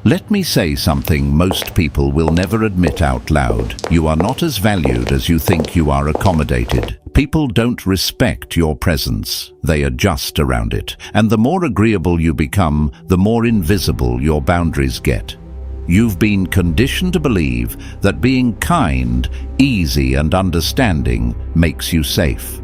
Let me say something most people will never admit out loud. You are not as valued as you think you are accommodated. People don't respect your presence. They adjust around it. And the more agreeable you become, the more invisible your boundaries get. You've been conditioned to believe that being kind, easy, and understanding makes you safe.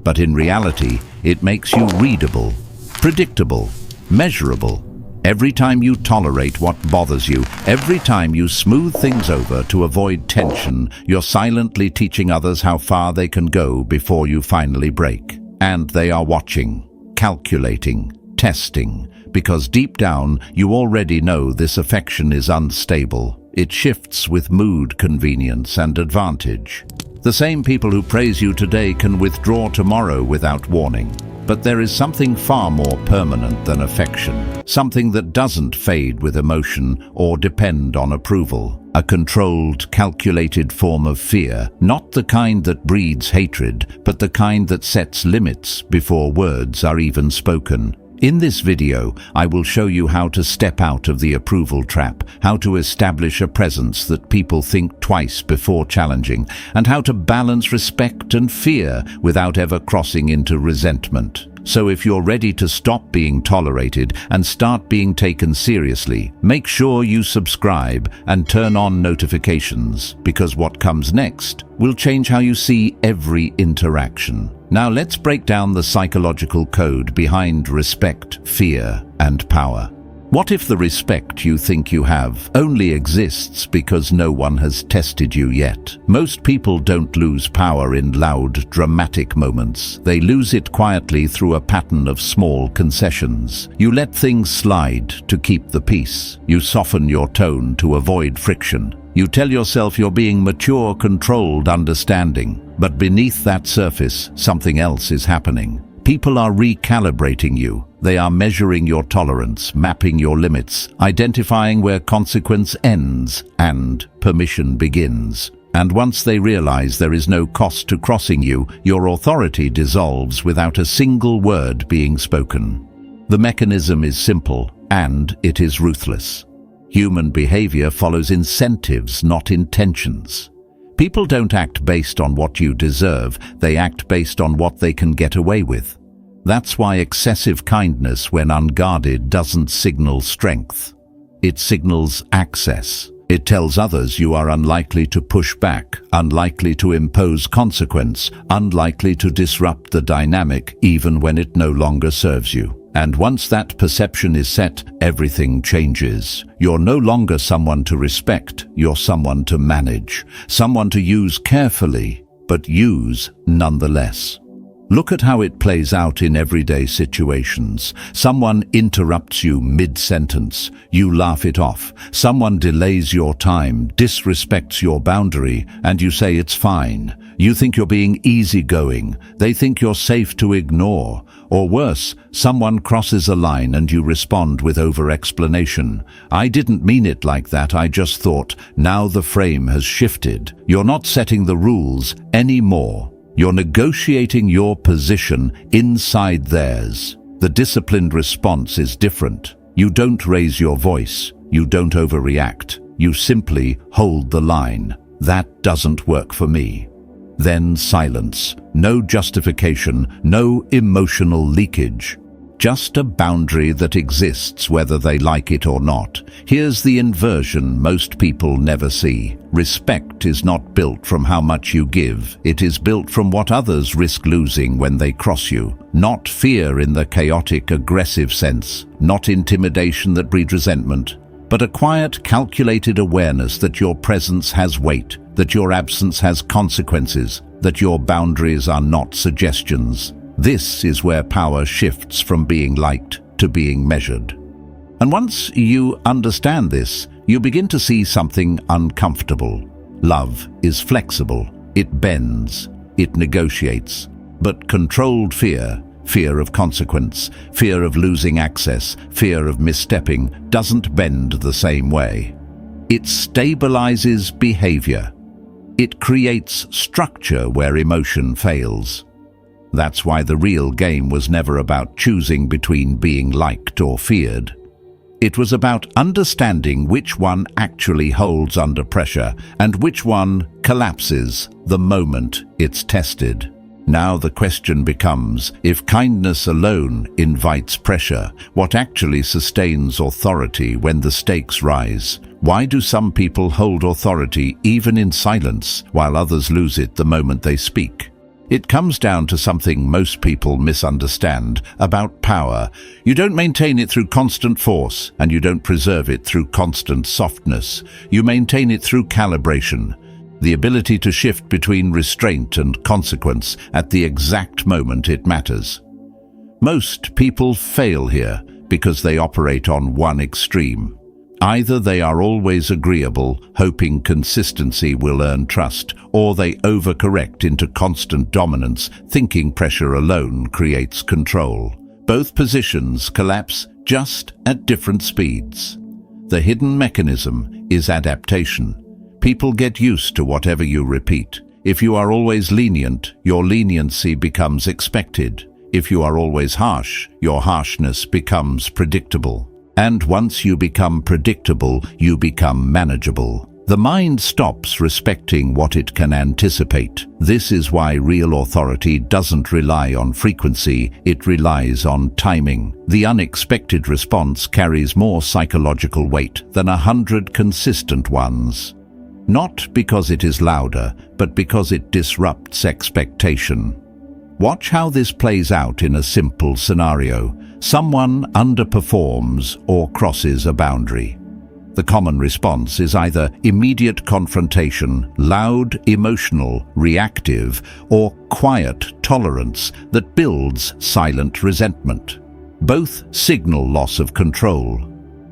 But in reality, it makes you readable, predictable, measurable. Every time you tolerate what bothers you, every time you smooth things over to avoid tension, you're silently teaching others how far they can go before you finally break. And they are watching, calculating, testing, because deep down you already know this affection is unstable. It shifts with mood, convenience, and advantage. The same people who praise you today can withdraw tomorrow without warning. But there is something far more permanent than affection, something that doesn't fade with emotion or depend on approval. A controlled, calculated form of fear, not the kind that breeds hatred, but the kind that sets limits before words are even spoken. In this video, I will show you how to step out of the approval trap, how to establish a presence that people think twice before challenging, and how to balance respect and fear without ever crossing into resentment. So if you're ready to stop being tolerated and start being taken seriously, make sure you subscribe and turn on notifications, because what comes next will change how you see every interaction. Now let's break down the psychological code behind respect, fear, and power. What if the respect you think you have only exists because no one has tested you yet? Most people don't lose power in loud, dramatic moments. They lose it quietly through a pattern of small concessions. You let things slide to keep the peace. You soften your tone to avoid friction. You tell yourself you're being mature, controlled, understanding. But beneath that surface, something else is happening. People are recalibrating you. They are measuring your tolerance, mapping your limits, identifying where consequence ends and permission begins. And once they realize there is no cost to crossing you, your authority dissolves without a single word being spoken. The mechanism is simple, and it is ruthless. Human behavior follows incentives, not intentions. People don't act based on what you deserve, they act based on what they can get away with. That's why excessive kindness, when unguarded, doesn't signal strength. It signals access. It tells others you are unlikely to push back, unlikely to impose consequence, unlikely to disrupt the dynamic even when it no longer serves you. And once that perception is set, everything changes. You're no longer someone to respect, you're someone to manage, someone to use carefully, but use nonetheless. Look at how it plays out in everyday situations. Someone interrupts you mid-sentence. You laugh it off. Someone delays your time, disrespects your boundary, and you say it's fine. You think you're being easygoing. They think you're safe to ignore. Or worse, someone crosses a line and you respond with over-explanation. I didn't mean it like that, I just thought. Now the frame has shifted. You're not setting the rules anymore. You're negotiating your position inside theirs. The disciplined response is different. You don't raise your voice. You don't overreact. You simply hold the line. That doesn't work for me. Then silence. No justification, no emotional leakage. Just a boundary that exists whether they like it or not. Here's the inversion most people never see. Respect is not built from how much you give. It is built from what others risk losing when they cross you. Not fear in the chaotic, aggressive sense. Not intimidation that breeds resentment. But a quiet, calculated awareness that your presence has weight, that your absence has consequences, that your boundaries are not suggestions. This is where power shifts from being liked to being measured. And once you understand this, you begin to see something uncomfortable. Love is flexible. It bends. It negotiates. But controlled fear, fear of consequence, fear of losing access, fear of misstepping, doesn't bend the same way. It stabilizes behavior. It creates structure where emotion fails. That's why the real game was never about choosing between being liked or feared. It was about understanding which one actually holds under pressure and which one collapses the moment it's tested. Now the question becomes, if kindness alone invites pressure, what actually sustains authority when the stakes rise? Why do some people hold authority even in silence, while others lose it the moment they speak? It comes down to something most people misunderstand about power. You don't maintain it through constant force, and you don't preserve it through constant softness. You maintain it through calibration, the ability to shift between restraint and consequence at the exact moment it matters. Most people fail here because they operate on one extreme. Either they are always agreeable, hoping consistency will earn trust, or they overcorrect into constant dominance, thinking pressure alone creates control. Both positions collapse just at different speeds. The hidden mechanism is adaptation. People get used to whatever you repeat. If you are always lenient, your leniency becomes expected. If you are always harsh, your harshness becomes predictable. And once you become predictable, you become manageable. The mind stops respecting what it can anticipate. This is why real authority doesn't rely on frequency, it relies on timing. The unexpected response carries more psychological weight than 100 consistent ones. Not because it is louder, but because it disrupts expectation. Watch how this plays out in a simple scenario. Someone underperforms or crosses a boundary. The common response is either immediate confrontation, loud, emotional, reactive, or quiet tolerance that builds silent resentment. Both signal loss of control.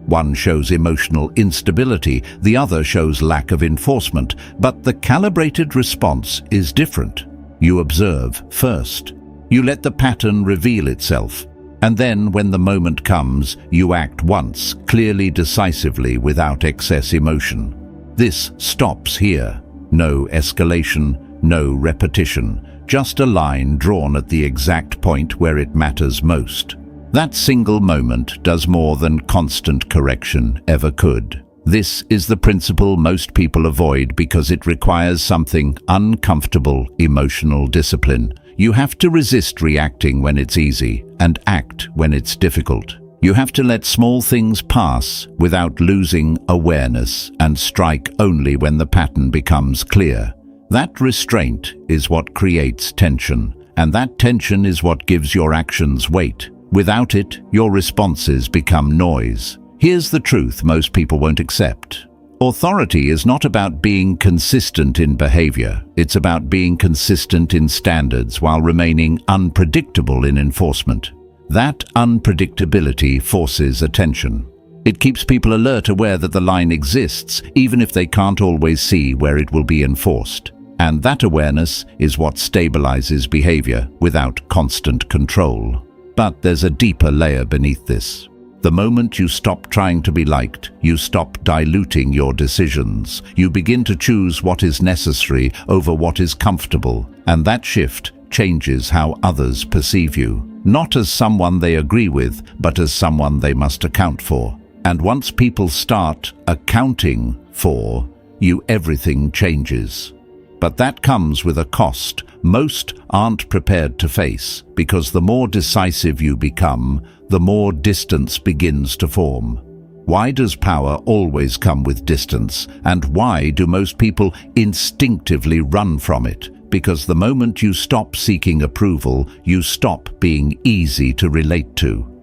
One shows emotional instability, the other shows lack of enforcement, but the calibrated response is different. You observe first. You let the pattern reveal itself. And then, when the moment comes, you act once, clearly, decisively, without excess emotion. This stops here. No escalation, no repetition, just a line drawn at the exact point where it matters most. That single moment does more than constant correction ever could. This is the principle most people avoid because it requires something uncomfortable: emotional discipline. You have to resist reacting when it's easy and act when it's difficult. You have to let small things pass without losing awareness and strike only when the pattern becomes clear. That restraint is what creates tension, and that tension is what gives your actions weight. Without it, your responses become noise. Here's the truth most people won't accept. Authority is not about being consistent in behavior. It's about being consistent in standards while remaining unpredictable in enforcement. That unpredictability forces attention. It keeps people alert, aware that the line exists, even if they can't always see where it will be enforced. And that awareness is what stabilizes behavior without constant control. But there's a deeper layer beneath this. The moment you stop trying to be liked, you stop diluting your decisions. You begin to choose what is necessary over what is comfortable, and that shift changes how others perceive you. Not as someone they agree with, but as someone they must account for. And once people start accounting for you, everything changes. But that comes with a cost most aren't prepared to face, because the more decisive you become, the more distance begins to form. Why does power always come with distance? And why do most people instinctively run from it? Because the moment you stop seeking approval, you stop being easy to relate to.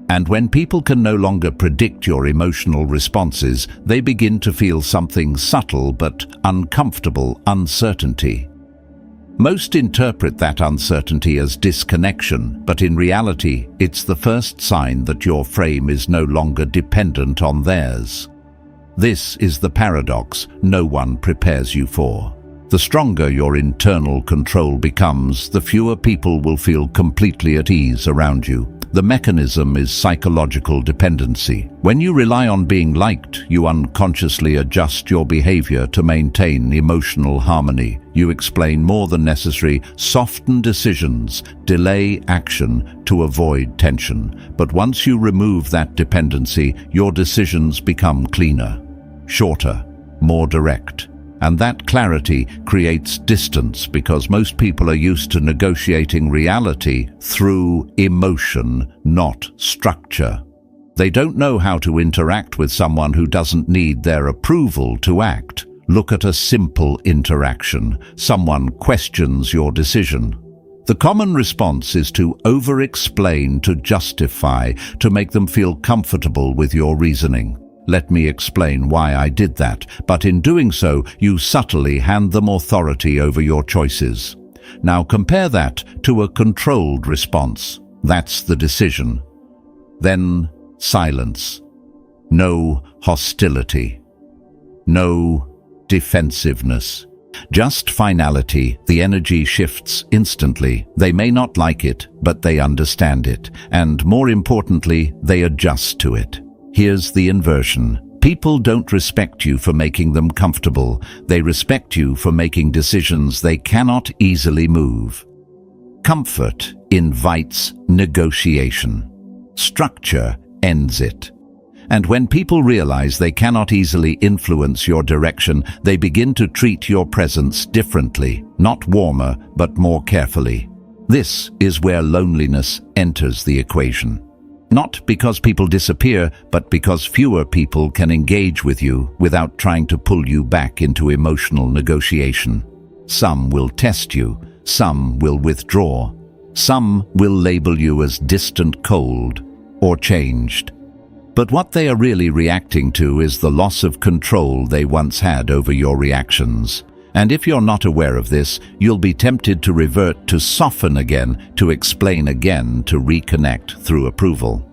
And when people can no longer predict your emotional responses, they begin to feel something subtle but uncomfortable: uncertainty. Most interpret that uncertainty as disconnection, but in reality, it's the first sign that your frame is no longer dependent on theirs. This is the paradox no one prepares you for. The stronger your internal control becomes, the fewer people will feel completely at ease around you. The mechanism is psychological dependency. When you rely on being liked, you unconsciously adjust your behavior to maintain emotional harmony. You explain more than necessary, soften decisions, delay action to avoid tension. But once you remove that dependency, your decisions become cleaner, shorter, more direct. And that clarity creates distance because most people are used to negotiating reality through emotion, not structure. They don't know how to interact with someone who doesn't need their approval to act. Look at a simple interaction. Someone questions your decision. The common response is to over-explain, to justify, to make them feel comfortable with your reasoning. Let me explain why I did that, but in doing so, you subtly hand them authority over your choices. Now compare that to a controlled response. That's the decision. Then silence. No hostility. No defensiveness. Just finality. The energy shifts instantly. They may not like it, but they understand it. And more importantly, they adjust to it. Here's the inversion. People don't respect you for making them comfortable. They respect you for making decisions they cannot easily move. Comfort invites negotiation. Structure ends it. And when people realize they cannot easily influence your direction, they begin to treat your presence differently, not warmer, but more carefully. This is where loneliness enters the equation. Not because people disappear, but because fewer people can engage with you without trying to pull you back into emotional negotiation. Some will test you, some will withdraw, some will label you as distant, cold, or changed. But what they are really reacting to is the loss of control they once had over your reactions. And if you're not aware of this, you'll be tempted to revert, to soften again, to explain again, to reconnect through approval.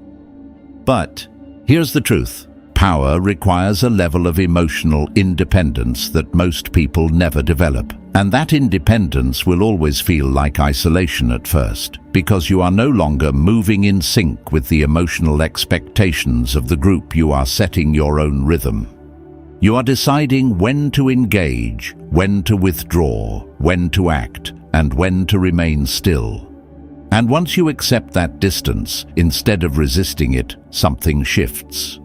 But here's the truth. Power requires a level of emotional independence that most people never develop. And that independence will always feel like isolation at first, because you are no longer moving in sync with the emotional expectations of the group. You are setting your own rhythm. You are deciding when to engage, when to withdraw, when to act, and when to remain still. And once you accept that distance, instead of resisting it, something shifts.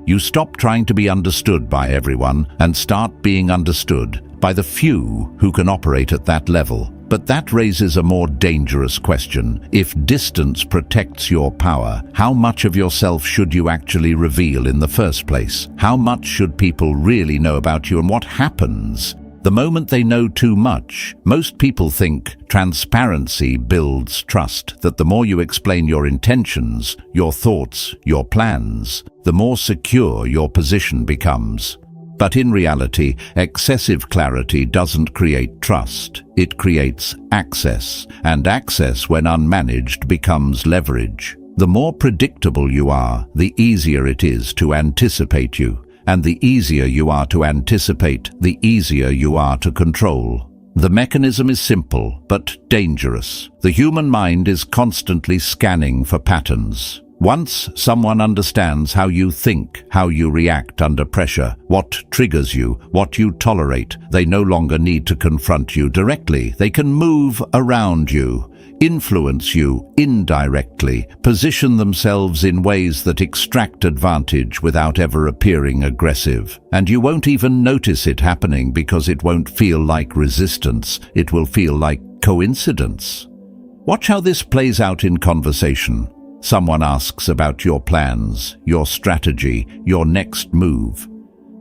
You stop trying to be understood by everyone and start being understood by the few who can operate at that level. But that raises a more dangerous question. If distance protects your power, how much of yourself should you actually reveal in the first place? How much should people really know about you, and what happens the moment they know too much? Most people think transparency builds trust, that the more you explain your intentions, your thoughts, your plans, the more secure your position becomes. But in reality, excessive clarity doesn't create trust. It creates access, and access, when unmanaged, becomes leverage. The more predictable you are, the easier it is to anticipate you. And the easier you are to anticipate, the easier you are to control. The mechanism is simple, but dangerous. The human mind is constantly scanning for patterns. Once someone understands how you think, how you react under pressure, what triggers you, what you tolerate, they no longer need to confront you directly. They can move around you, influence you indirectly, position themselves in ways that extract advantage without ever appearing aggressive. And you won't even notice it happening because it won't feel like resistance. It will feel like coincidence. Watch how this plays out in conversation. Someone asks about your plans, your strategy, your next move.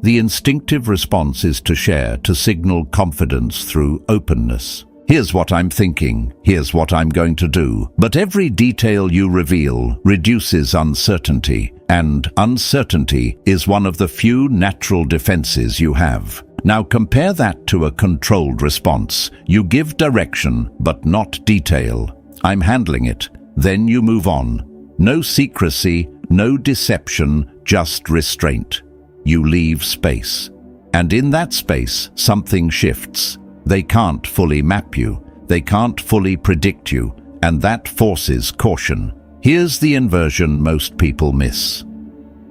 The instinctive response is to share, to signal confidence through openness. Here's what I'm thinking, here's what I'm going to do. But every detail you reveal reduces uncertainty, and uncertainty is one of the few natural defenses you have. Now compare that to a controlled response. You give direction, but not detail. I'm handling it. Then you move on. No secrecy, no deception, just restraint. You leave space. And in that space, something shifts. They can't fully map you. They can't fully predict you. And that forces caution. Here's the inversion most people miss.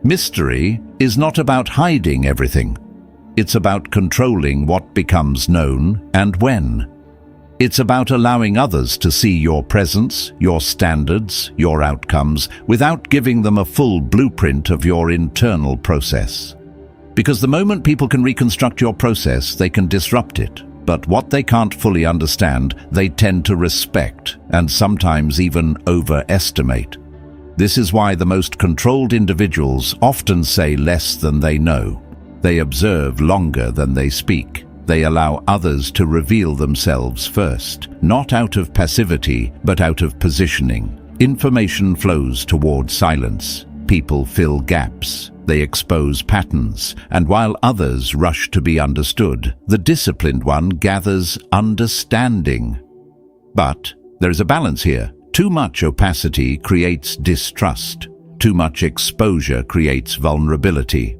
Mystery is not about hiding everything. It's about controlling what becomes known and when. It's about allowing others to see your presence, your standards, your outcomes, without giving them a full blueprint of your internal process. Because the moment people can reconstruct your process, they can disrupt it. But what they can't fully understand, they tend to respect and sometimes even overestimate. This is why the most controlled individuals often say less than they know. They observe longer than they speak. They allow others to reveal themselves first, not out of passivity, but out of positioning. Information flows toward silence. People fill gaps. They expose patterns, and while others rush to be understood, the disciplined one gathers understanding. But there is a balance here. Too much opacity creates distrust. Too much exposure creates vulnerability.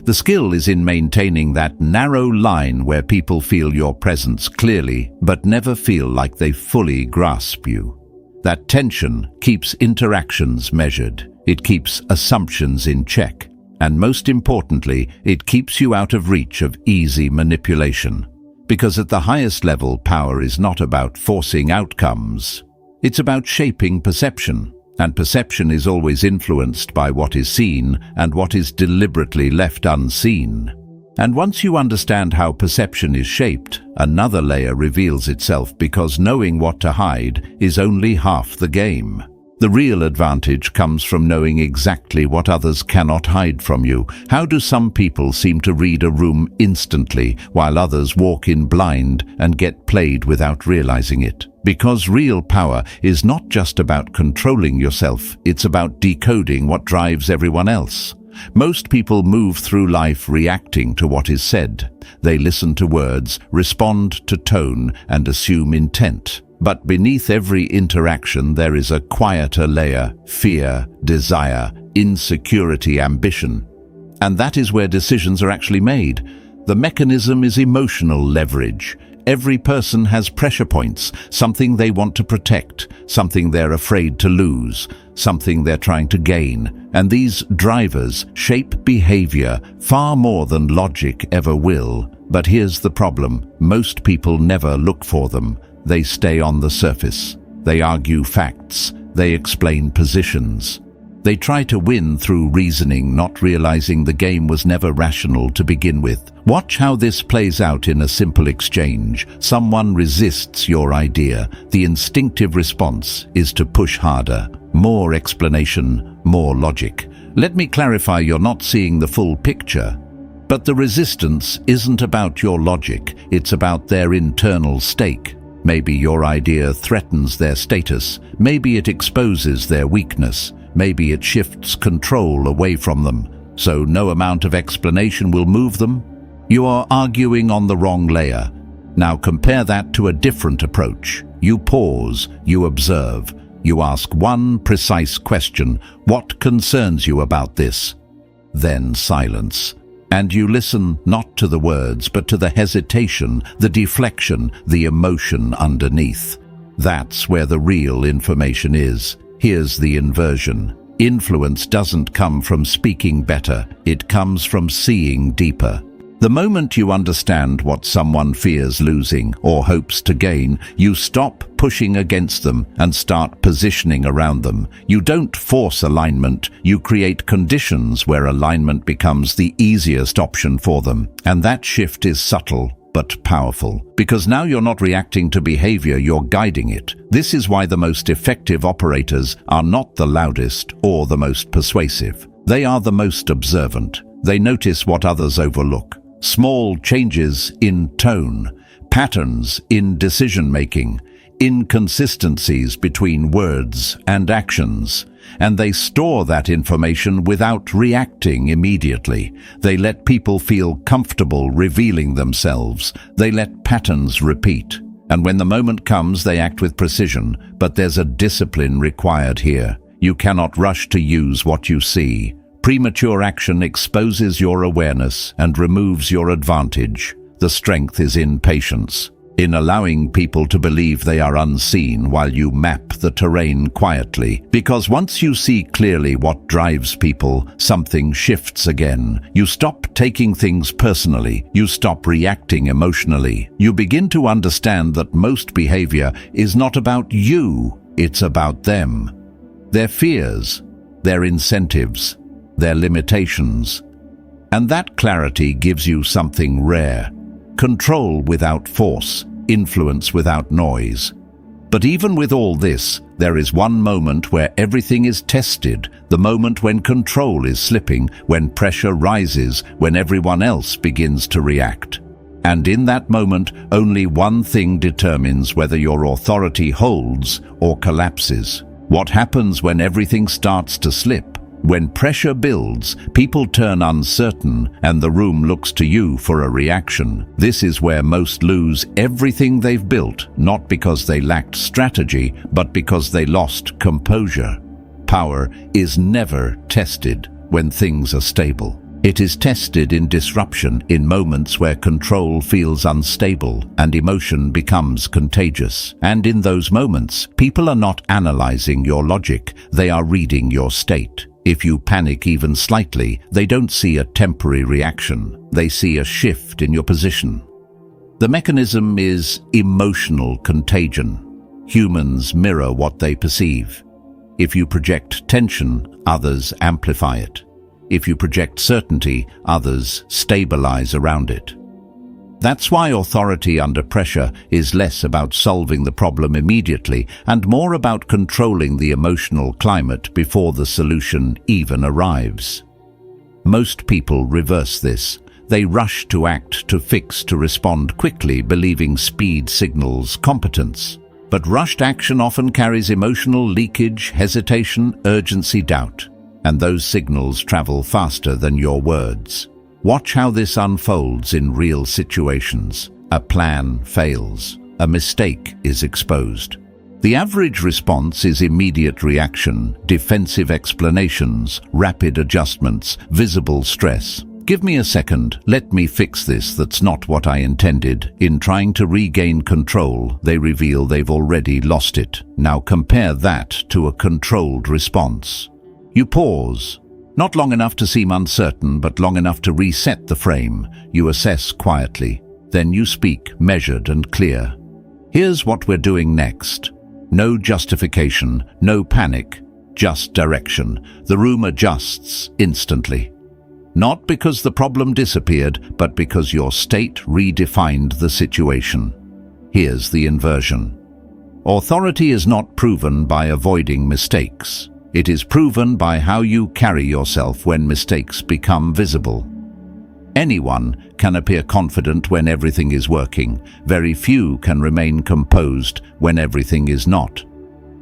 The skill is in maintaining that narrow line where people feel your presence clearly, but never feel like they fully grasp you. That tension keeps interactions measured. It keeps assumptions in check. And most importantly, it keeps you out of reach of easy manipulation. Because at the highest level, power is not about forcing outcomes. It's about shaping perception. And perception is always influenced by what is seen and what is deliberately left unseen. And once you understand how perception is shaped, another layer reveals itself, because knowing what to hide is only half the game. The real advantage comes from knowing exactly what others cannot hide from you. How do some people seem to read a room instantly, while others walk in blind and get played without realizing it? Because real power is not just about controlling yourself, it's about decoding what drives everyone else. Most people move through life reacting to what is said. They listen to words, respond to tone, and assume intent. But beneath every interaction there is a quieter layer: fear, desire, insecurity, ambition. And that is where decisions are actually made. The mechanism is emotional leverage. Every person has pressure points, something they want to protect, something they're afraid to lose, something they're trying to gain. And these drivers shape behavior far more than logic ever will. But here's the problem: most people never look for them. They stay on the surface. They argue facts. They explain positions. They try to win through reasoning, not realizing the game was never rational to begin with. Watch how this plays out in a simple exchange. Someone resists your idea. The instinctive response is to push harder. More explanation, more logic. Let me clarify, you're not seeing the full picture. But the resistance isn't about your logic. It's about their internal stake. Maybe your idea threatens their status. Maybe it exposes their weakness. Maybe it shifts control away from them. So no amount of explanation will move them. You are arguing on the wrong layer. Now compare that to a different approach. You pause, you observe, you ask one precise question: what concerns you about this? Then silence. And you listen not to the words, but to the hesitation, the deflection, the emotion underneath. That's where the real information is. Here's the inversion. Influence doesn't come from speaking better. It comes from seeing deeper. The moment you understand what someone fears losing or hopes to gain, you stop pushing against them and start positioning around them. You don't force alignment, you create conditions where alignment becomes the easiest option for them. And that shift is subtle but powerful, because now you're not reacting to behavior, you're guiding it. This is why the most effective operators are not the loudest or the most persuasive. They are the most observant. They notice what others overlook. Small changes in tone, patterns in decision-making, inconsistencies between words and actions, and they store that information without reacting immediately. They let people feel comfortable revealing themselves. They let patterns repeat. And when the moment comes, they act with precision. But there's a discipline required here. You cannot rush to use what you see. Premature action exposes your awareness and removes your advantage. The strength is in patience. in allowing people to believe they are unseen while you map the terrain quietly. Because once you see clearly what drives people, something shifts again. You stop taking things personally. You stop reacting emotionally. You begin to understand that most behavior is not about you, it's about them. Their fears, their incentives, their limitations. And that clarity gives you something rare. Control without force, influence without noise. But even with all this, there is one moment where everything is tested, the moment when control is slipping, when pressure rises, when everyone else begins to react. And in that moment, only one thing determines whether your authority holds or collapses. What happens when everything starts to slip? When pressure builds, people turn uncertain and the room looks to you for a reaction. This is where most lose everything they've built, not because they lacked strategy, but because they lost composure. Power is never tested when things are stable. It is tested in disruption, in moments where control feels unstable and emotion becomes contagious. And in those moments, people are not analyzing your logic, they are reading your state. If you panic even slightly, they don't see a temporary reaction. They see a shift in your position. The mechanism is emotional contagion. Humans mirror what they perceive. If you project tension, others amplify it. If you project certainty, others stabilize around it. That's why authority under pressure is less about solving the problem immediately and more about controlling the emotional climate before the solution even arrives. Most people reverse this. They rush to act, to fix, to respond quickly, believing speed signals competence. But rushed action often carries emotional leakage, hesitation, urgency, doubt. And those signals travel faster than your words. Watch how this unfolds in real situations. A plan fails. A mistake is exposed. The average response is immediate reaction, defensive explanations, rapid adjustments, visible stress. Give me a second, let me fix this, that's not what I intended. In trying to regain control, they reveal they've already lost it. Now compare that to a controlled response. You pause. Not long enough to seem uncertain, but long enough to reset the frame. You assess quietly. Then you speak, measured and clear. Here's what we're doing next. No justification, no panic, just direction. The room adjusts instantly. Not because the problem disappeared, but because your state redefined the situation. Here's the inversion. Authority is not proven by avoiding mistakes. It is proven by how you carry yourself when mistakes become visible. Anyone can appear confident when everything is working. Very few can remain composed when everything is not.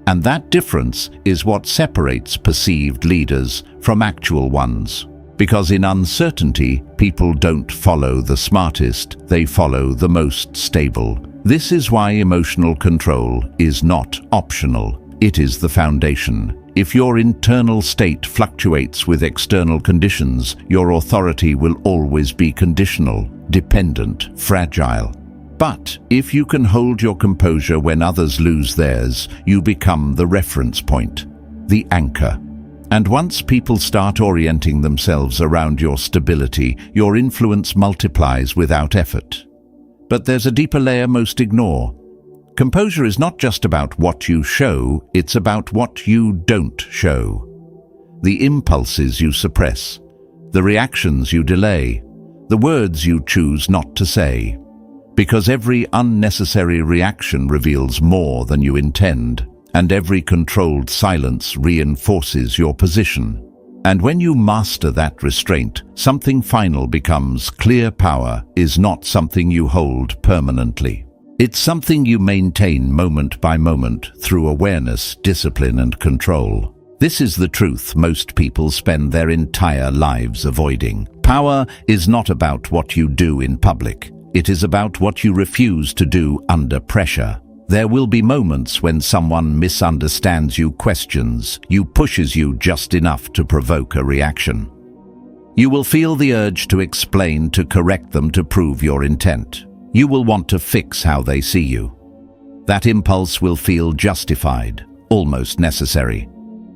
And that difference is what separates perceived leaders from actual ones. Because in uncertainty, people don't follow the smartest, they follow the most stable. This is why emotional control is not optional. It is the foundation. If your internal state fluctuates with external conditions, your authority will always be conditional, dependent, fragile. But if you can hold your composure when others lose theirs, you become the reference point, the anchor. And once people start orienting themselves around your stability, your influence multiplies without effort. But there's a deeper layer most ignore. Composure is not just about what you show, it's about what you don't show. The impulses you suppress, the reactions you delay, the words you choose not to say. Because every unnecessary reaction reveals more than you intend, and every controlled silence reinforces your position. And when you master that restraint, something final becomes clear. Power is not something you hold permanently. It's something you maintain moment by moment through awareness, discipline, and control. This is the truth most people spend their entire lives avoiding. Power is not about what you do in public. It is about what you refuse to do under pressure. There will be moments when someone misunderstands you, questions you, pushes you just enough to provoke a reaction. You will feel the urge to explain, to correct them, to prove your intent. you will want to fix how they see you. That impulse will feel justified, almost necessary.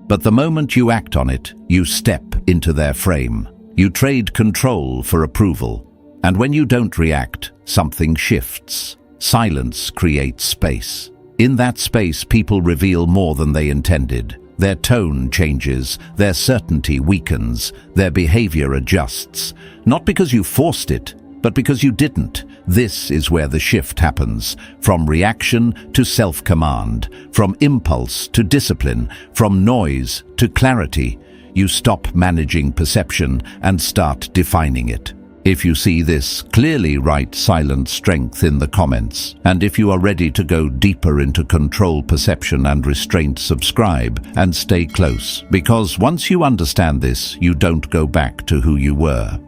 But the moment you act on it, you step into their frame. You trade control for approval. And when you don't react, something shifts. Silence creates space. In that space, people reveal more than they intended. Their tone changes, their certainty weakens, their behavior adjusts. Not because you forced it, but because you didn't. This is where the shift happens, from reaction to self-command, from impulse to discipline, from noise to clarity. You stop managing perception and start defining it. If you see this, clearly write silent strength in the comments. And if you are ready to go deeper into control, perception and restraint, subscribe and stay close. Because once you understand this, you don't go back to who you were.